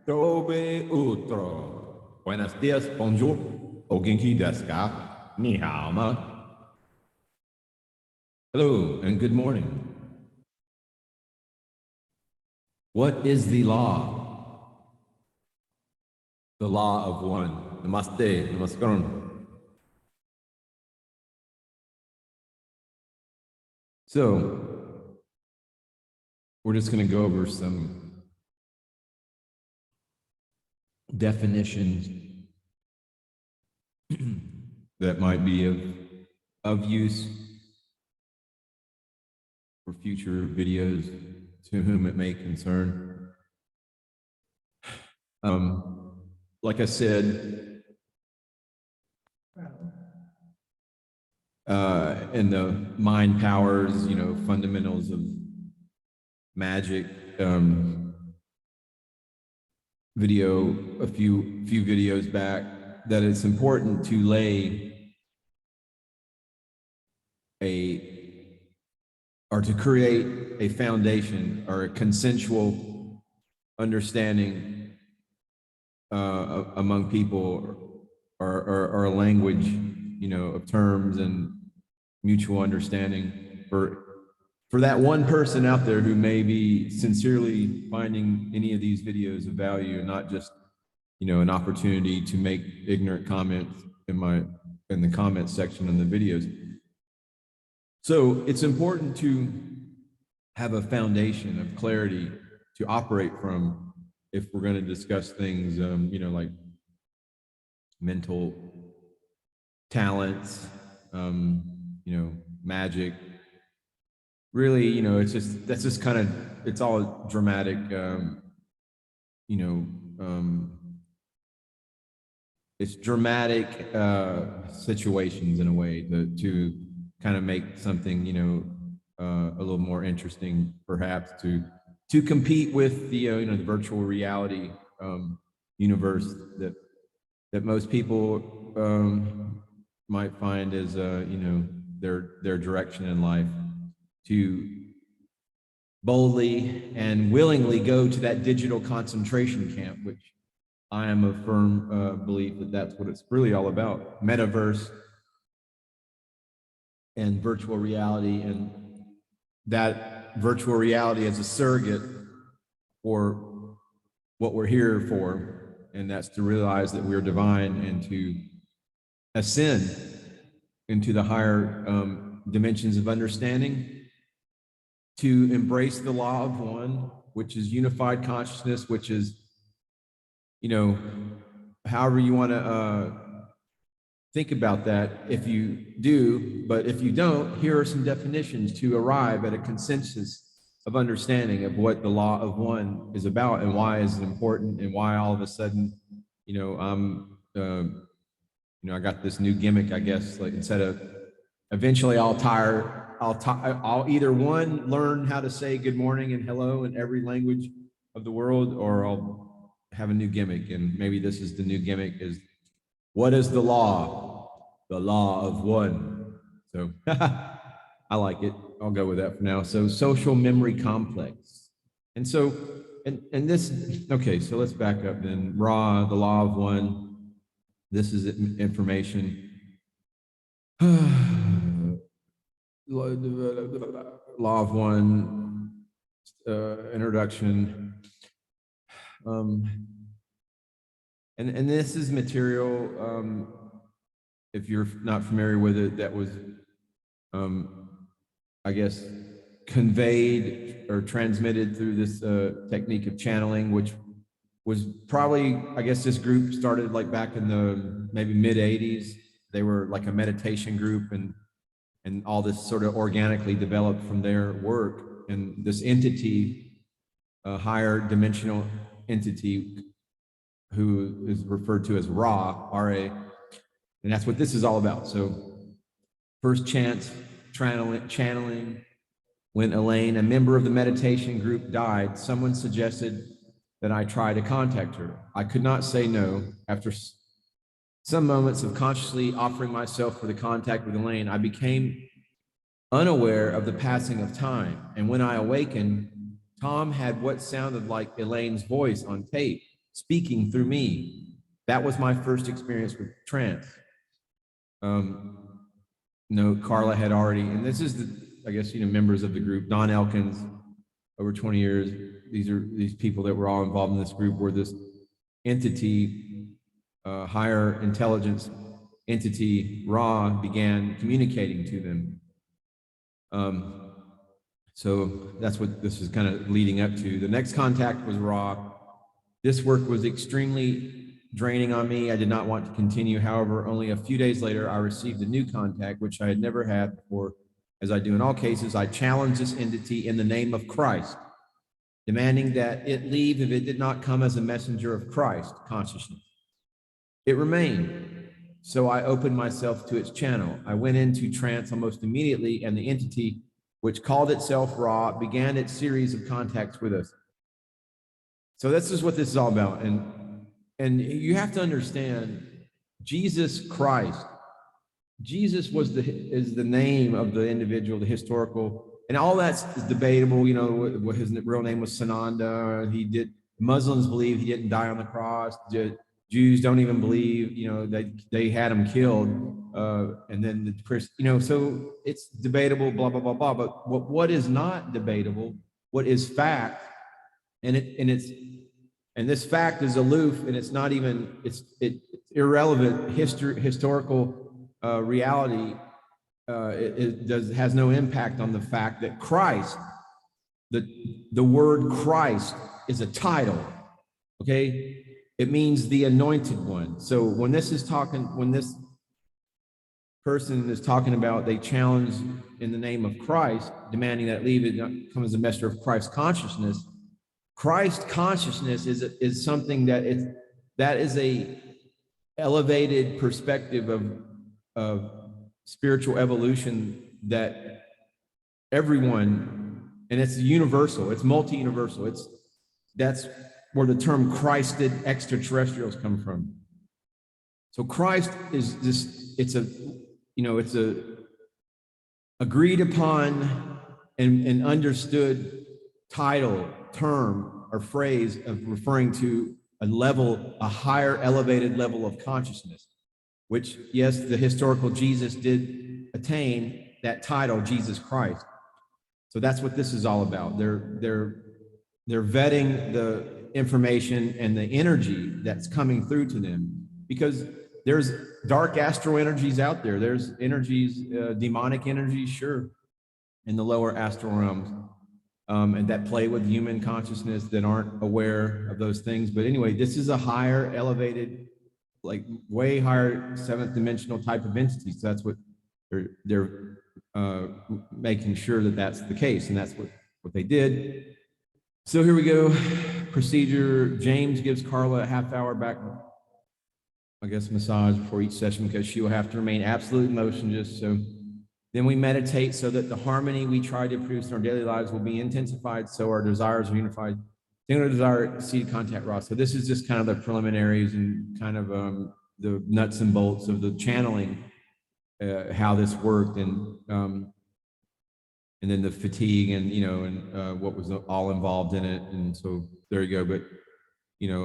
Tobe utro. Buenos dias, bonjour. O genki desu ka? Ni hao ma. Hello and good morning. What is the law? The law of one. Namaste, namaskaram. So, we're just going to go over some definitions that might be of use for future videos to whom it may concern. Like I said, in the mind powers, fundamentals of magic video, a few videos back, that it's important to lay or to create a foundation or a consensual understanding among people, or a language, of terms and mutual understanding for that one person out there who may be sincerely finding any of these videos of value, and not just, an opportunity to make ignorant comments in the comment section on the videos. So it's important to have a foundation of clarity to operate from if we're going to discuss things, like mental talents, magic. Really, that's just kind of, it's all dramatic, it's dramatic situations in a way to kind of make something, a little more interesting, perhaps, to compete with the, the virtual reality universe that most people might find as, their direction in life, to boldly and willingly go to that digital concentration camp, which I am a firm belief that that's what it's really all about. Metaverse and virtual reality, and that virtual reality as a surrogate for what we're here for, and that's to realize that we're divine and to ascend into the higher dimensions of understanding, to embrace the law of one, which is unified consciousness, which is, however you want to think about that, if you do. But if you don't, here are some definitions to arrive at a consensus of understanding of what the law of one is about, and why is it important, and why all of a sudden, I got this new gimmick, I guess, like instead of, eventually I'll either one, learn how to say good morning and hello in every language of the world, or I'll have a new gimmick. And maybe this is the new gimmick, is what is the law? The law of one. So I like it. I'll go with that for now. So social memory complex. And so, and this, okay, so let's back up then. Ra, the law of one. This is information. Law of one, introduction. And this is material, if you're not familiar with it, that was, I guess, conveyed or transmitted through this technique of channeling, which was probably, I guess this group started like back in the maybe mid-'80s. They were like a meditation group, and all this sort of organically developed from their work. And this entity, a higher dimensional entity, who is referred to as Ra, R-A, and that's what this is all about. So first chance channeling, when Elaine, a member of the meditation group, died, someone suggested that I try to contact her. I could not say no. After some moments of consciously offering myself for the contact with Elaine, I became unaware of the passing of time. And when I awakened, Tom had what sounded like Elaine's voice on tape. speaking through me. That was my first experience with trance. No, Carla had already, and this is I guess, members of the group, Don Elkins, over 20 years. These people that were all involved in this group were this entity, higher intelligence entity, Ra, began communicating to them. So that's what this is kind of leading up to. The next contact was Ra. This work was extremely draining on me. I did not want to continue. However, only a few days later, I received a new contact, which I had never had before. As I do in all cases, I challenged this entity in the name of Christ, demanding that it leave if it did not come as a messenger of Christ consciousness. It remained. So I opened myself to its channel. I went into trance almost immediately, and the entity, which called itself Ra, began its series of contacts with us. So this is what this is all about. And you have to understand, Jesus Christ, Jesus is the name of the individual, the historical, and all that's debatable. What his real name was, Sananda. Muslims believe he didn't die on the cross. Jews don't even believe, they had him killed. And then so it's debatable, blah, blah, blah, blah. But what is not debatable, what is fact, and this fact is aloof, and it's not even, it's irrelevant. Historical reality has no impact on the fact that Christ, the word Christ is a title, okay? It means the anointed one. So when this person is talking about they challenge in the name of Christ, demanding that leave it come as a messenger of Christ consciousness. Christ consciousness is something that is a elevated perspective of spiritual evolution that everyone, and it's universal, it's multi-universal. That's where the term Christed extraterrestrials come from. So Christ is this, it's a agreed upon and understood title, term, or phrase of referring to a higher elevated level of consciousness, which, yes, the historical Jesus did attain that title, Jesus Christ. So that's what this is all about. They're vetting the information and the energy that's coming through to them, because there's dark astral energies out there. There's energies, demonic energies, sure, in the lower astral realms, and that play with human consciousness that aren't aware of those things. But anyway, this is a higher, elevated, like way higher seventh dimensional type of entity. So that's what they're making sure that that's the case, and that's what they did. So here we go. Procedure. James gives Carla a half-hour back, I guess, massage before each session, because she will have to remain absolutely motionless. So then we meditate so that the harmony we try to produce in our daily lives will be intensified, so our desires are unified. Singular desire exceed contact raw. So this is just kind of the preliminaries and kind of the nuts and bolts of the channeling, how this worked, and then the fatigue and what was all involved in it. And so there you go. But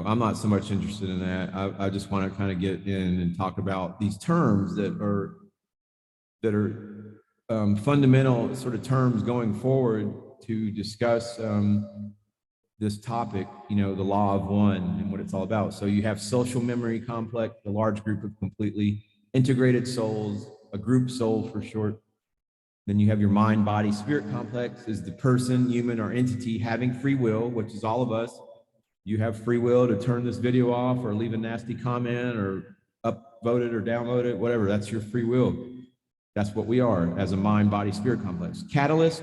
I'm not so much interested in that. I just want to kind of get in and talk about these terms that are fundamental sort of terms going forward to discuss this topic, the law of one and what it's all about. So you have social memory complex, a large group of completely integrated souls, a group soul for short. Then you have your mind, body, spirit complex, is the person, human, or entity having free will, which is all of us. You have free will to turn this video off or leave a nasty comment or upvote it or download it, whatever. That's your free will. That's what we are as a mind, body, spirit complex. Catalyst,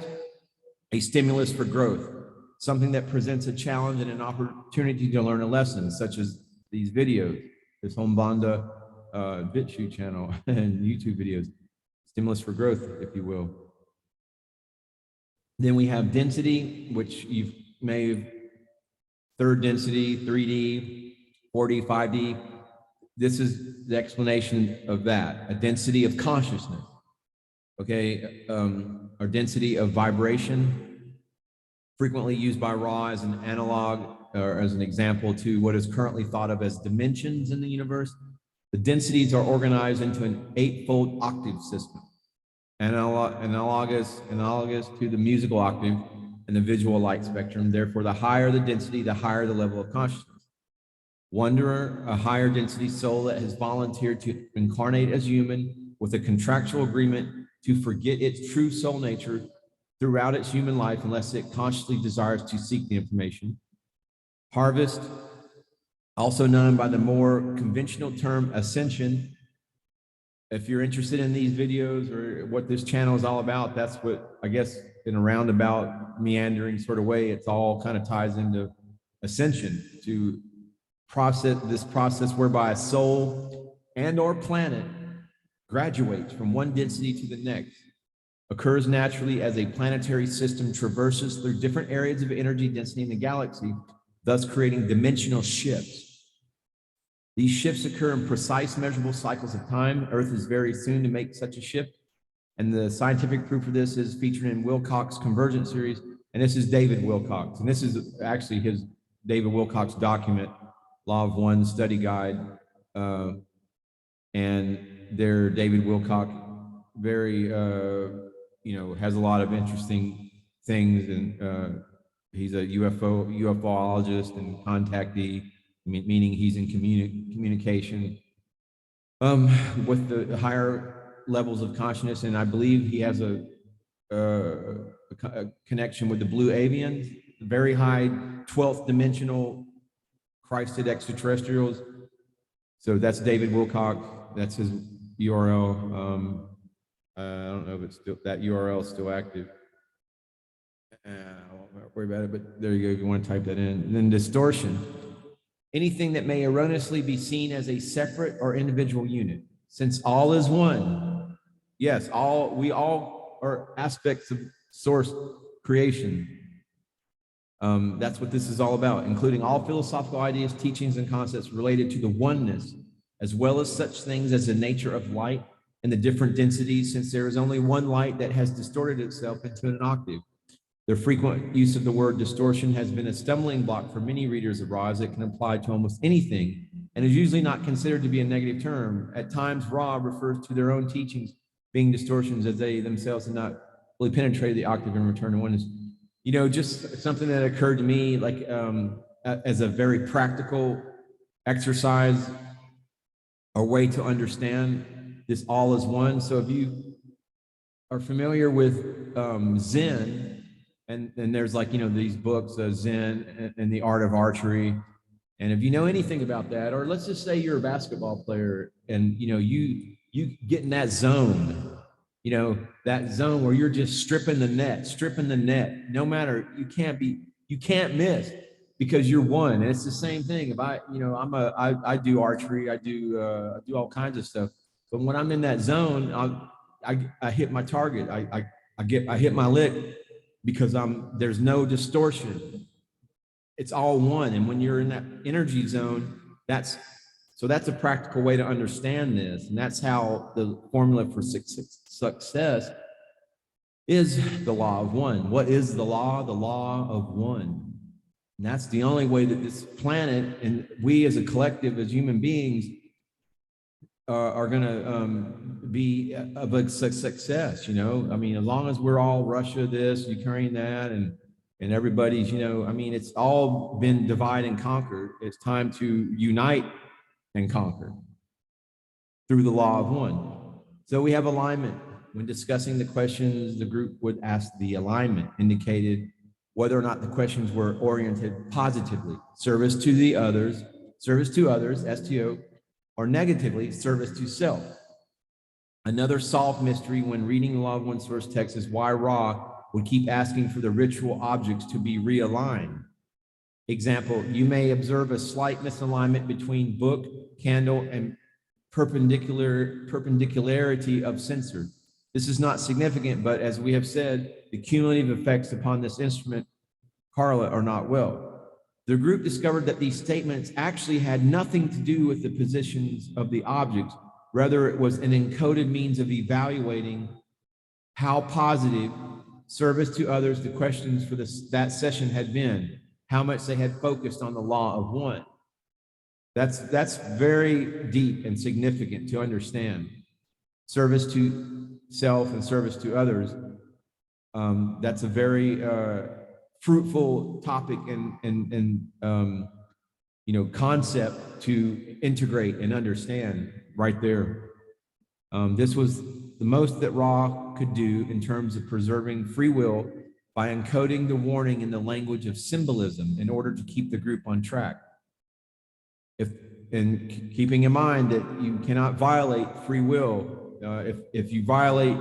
a stimulus for growth, something that presents a challenge and an opportunity to learn a lesson, such as these videos, this Aumbonda BitChute channel and YouTube videos. Stimulus for growth, if you will. Then we have density, which you may have, third density, 3D, 4D, 5D. This is the explanation of that, a density of consciousness, okay, or density of vibration, frequently used by Ra as an analog or as an example to what is currently thought of as dimensions in the universe. The densities are organized into an 8-fold octave system, analogous to the musical octave and the visual light spectrum. Therefore, the higher the density, the higher the level of consciousness. Wanderer, a higher density soul that has volunteered to incarnate as human with a contractual agreement to forget its true soul nature throughout its human life unless it consciously desires to seek the information. Harvest, also known by the more conventional term ascension. If you're interested in these videos or what this channel is all about, that's what, I guess, in a roundabout, meandering sort of way, it's all kind of ties into ascension, to this process whereby a soul and or planet graduates from one density to the next, occurs naturally as a planetary system traverses through different areas of energy density in the galaxy, thus creating dimensional shifts. These shifts occur in precise measurable cycles of time. Earth is very soon to make such a shift. And the scientific proof of this is featured in Wilcox's Convergence series. And this is David Wilcox. And this is actually his David Wilcox document, Law of One Study Guide. And there, David Wilcox very, has a lot of interesting things. And he's a UFOologist and contactee, meaning he's in communication with the higher levels of consciousness. And I believe he has a connection with the blue avians, very high 12th dimensional Christed extraterrestrials. So that's David Wilcox. That's his URL. I don't know if it's still, that URL is still active. I won't worry about it, but there you go if you want to type that in. And then distortion. Anything that may erroneously be seen as a separate or individual unit. Since all is one, yes, we all are aspects of source creation. That's what this is all about, including all philosophical ideas, teachings, and concepts related to the oneness, as well as such things as the nature of light and the different densities, since there is only one light that has distorted itself into an octave. The frequent use of the word distortion has been a stumbling block for many readers of Ra, as it can apply to almost anything and is usually not considered to be a negative term. At times, Ra refers to their own teachings being distortions, as they themselves have not really penetrated the octave and return to oneness. Just something that occurred to me, like as a very practical exercise or way to understand this all is one. So if you are familiar with Zen, and there's these books, Zen and the Art of Archery. And if you know anything about that, or let's just say you're a basketball player and you get in that zone, that zone where you're just stripping the net, no matter, you can't miss because you're one. And it's the same thing. If I do archery, I do all kinds of stuff. But when I'm in that zone, I hit my target. I hit my lick because there's no distortion. It's all one. And when you're in that energy zone, that's a practical way to understand this. And that's how the formula for success is the law of one. What is the law? The law of one. And that's the only way that this planet and we as a collective, as human beings, are going to be of a success. As long as we're all Russia this, Ukraine that, and everybody's, it's all been divide and conquer. It's time to unite and conquer through the law of one. So we have alignment. When discussing the questions, the group would ask the alignment indicated whether or not the questions were oriented positively, service to others, STO, or negatively, service to self. Another solved mystery when reading the Law of One source text is why Ra would keep asking for the ritual objects to be realigned. Example, you may observe a slight misalignment between book, candle, and perpendicularity of censer. This is not significant, but as we have said, the cumulative effects upon this instrument, Carla, are not well. The group discovered that these statements actually had nothing to do with the positions of the objects. Rather, it was an encoded means of evaluating how positive service to others. The questions for that session had been how much they had focused on the law of one. That's very deep and significant to understand. Service to self and service to others. That's a very fruitful topic and concept to integrate and understand right there. This was the most that Ra could do in terms of preserving free will by encoding the warning in the language of symbolism in order to keep the group on track. And keeping in mind that you cannot violate free will. If you violate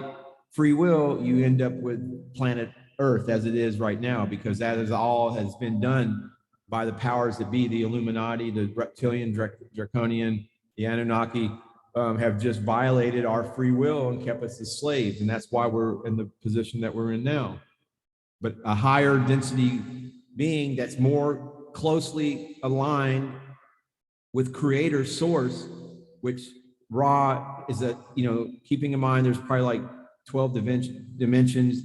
free will, you end up with planet Earth as it is right now, because that is all has been done by the powers that be, the Illuminati, the reptilian, draconian, the Anunnaki, have just violated our free will and kept us as slaves. And that's why we're in the position that we're in now. But a higher density being that's more closely aligned with creator source, which Ra is that, keeping in mind, there's probably like 12 dimensions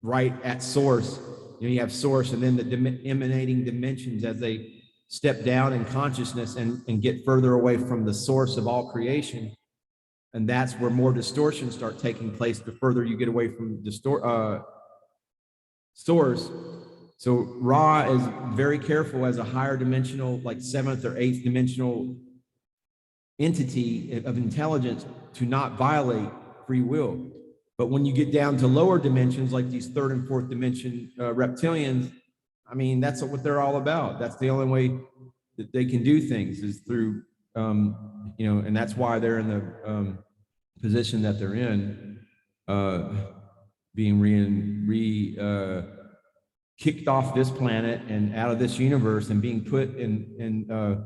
right at source. You have source and then the emanating dimensions as they step down in consciousness and get further away from the source of all creation. And that's where more distortions start taking place the further you get away from the source. So Ra is very careful as a higher dimensional, like 7th or 8th dimensional entity of intelligence to not violate free will. But when you get down to lower dimensions, like these 3rd and 4th dimension reptilians, I mean, that's what they're all about. That's the only way that they can do things is through, and that's why they're in the position that they're in, being kicked off this planet and out of this universe and being put into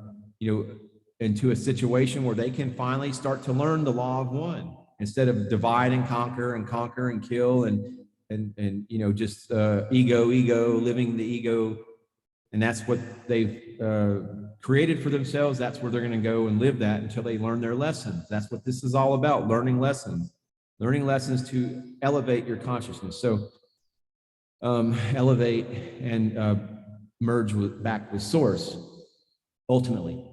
a situation where they can finally start to learn the law of one instead of divide and conquer and kill and just ego, living the ego. And that's what they've created for themselves. That's where they're going to go and live that until they learn their lessons. That's what this is all about, learning lessons to elevate your consciousness. So elevate and merge back with source, ultimately.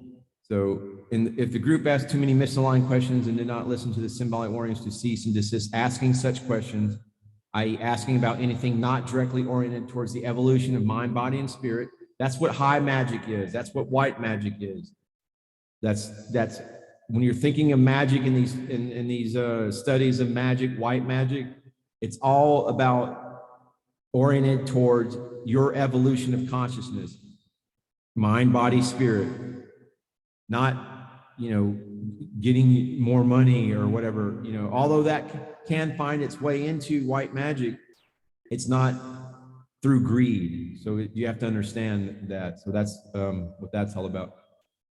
So if the group asked too many misaligned questions and did not listen to the symbolic warnings to cease and desist asking such questions, i.e. asking about anything not directly oriented towards the evolution of mind, body, and spirit, that's what high magic is. That's what white magic is. That's when you're thinking of magic in these studies of magic, white magic, it's all about oriented towards your evolution of consciousness, mind, body, spirit, not, getting more money or whatever, although that can find its way into white magic, it's not through greed. So you have to understand that. So that's what that's all about.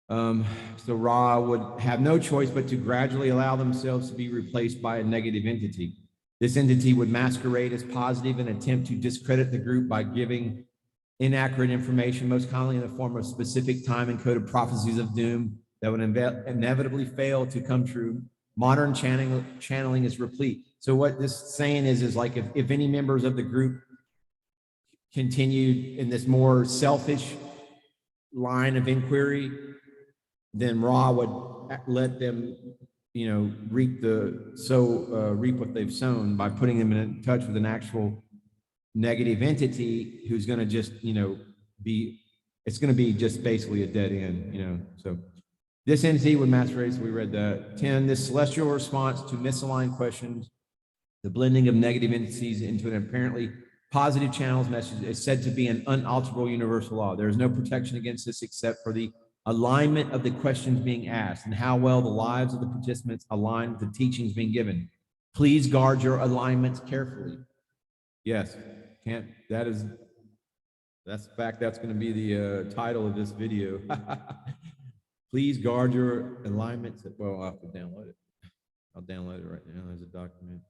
So Ra would have no choice but to gradually allow themselves to be replaced by a negative entity. This entity would masquerade as positive and attempt to discredit the group by giving inaccurate information, most commonly in the form of specific time-encoded prophecies of doom that would inevitably fail to come true. Modern channeling is replete. So what this saying is like if any members of the group continued in this more selfish line of inquiry, then Ra would let them reap what they've sown by putting them in touch with an actual negative entity who's going to just it's going to be just basically a dead end. So this entity would masquerade, so we read that. 10, this celestial response to misaligned questions, the blending of negative entities into an apparently positive channels message is said to be an unalterable universal law. There is no protection against this except for the alignment of the questions being asked and how well the lives of the participants align with the teachings being given. Please guard your alignments carefully. Yes, that's the fact. That's going to be the title of this video. Please guard your alignments. Well, I'll have to download it. I'll download it right now. There's a document.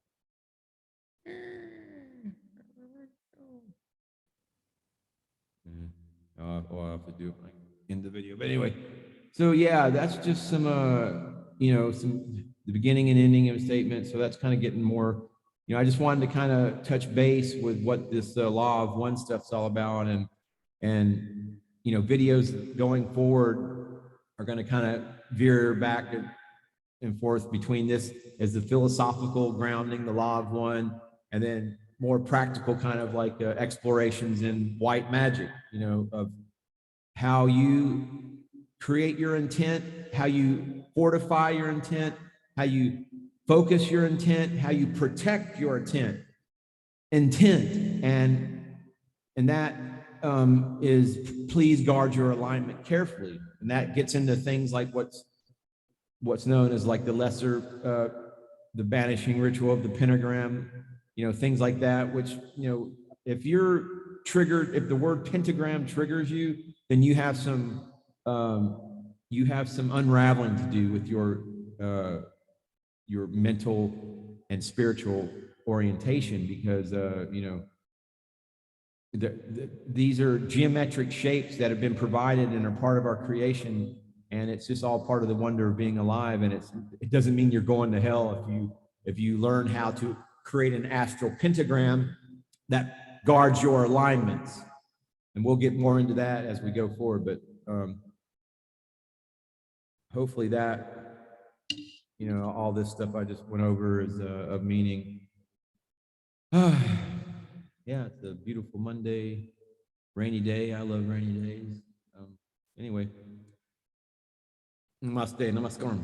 I'll have to do it in the video. But anyway, so yeah, that's just some the beginning and ending of a statement. So that's kind of getting more I just wanted to kind of touch base with what this law of one stuff's all about, and videos going forward are going to kind of veer back and forth between this as the philosophical grounding, the law of one, and then more practical kind of like explorations in white magic, of how you create your intent, how you fortify your intent, how you focus your intent, how you protect your intent, and that is please guard your alignment carefully, and that gets into things like what's known as like the lesser, the banishing ritual of the pentagram, things like that, which, if you're triggered, if the word pentagram triggers you, then you have some unraveling to do with your mental and spiritual orientation, because, these are geometric shapes that have been provided and are part of our creation, and it's just all part of the wonder of being alive. And it doesn't mean you're going to hell if you learn how to create an astral pentagram that guards your alignments. And we'll get more into that as we go forward, but hopefully that, all this stuff I just went over is of meaning. Yeah, it's a beautiful Monday, rainy day. I love rainy days. Anyway, namaste, namaskaram.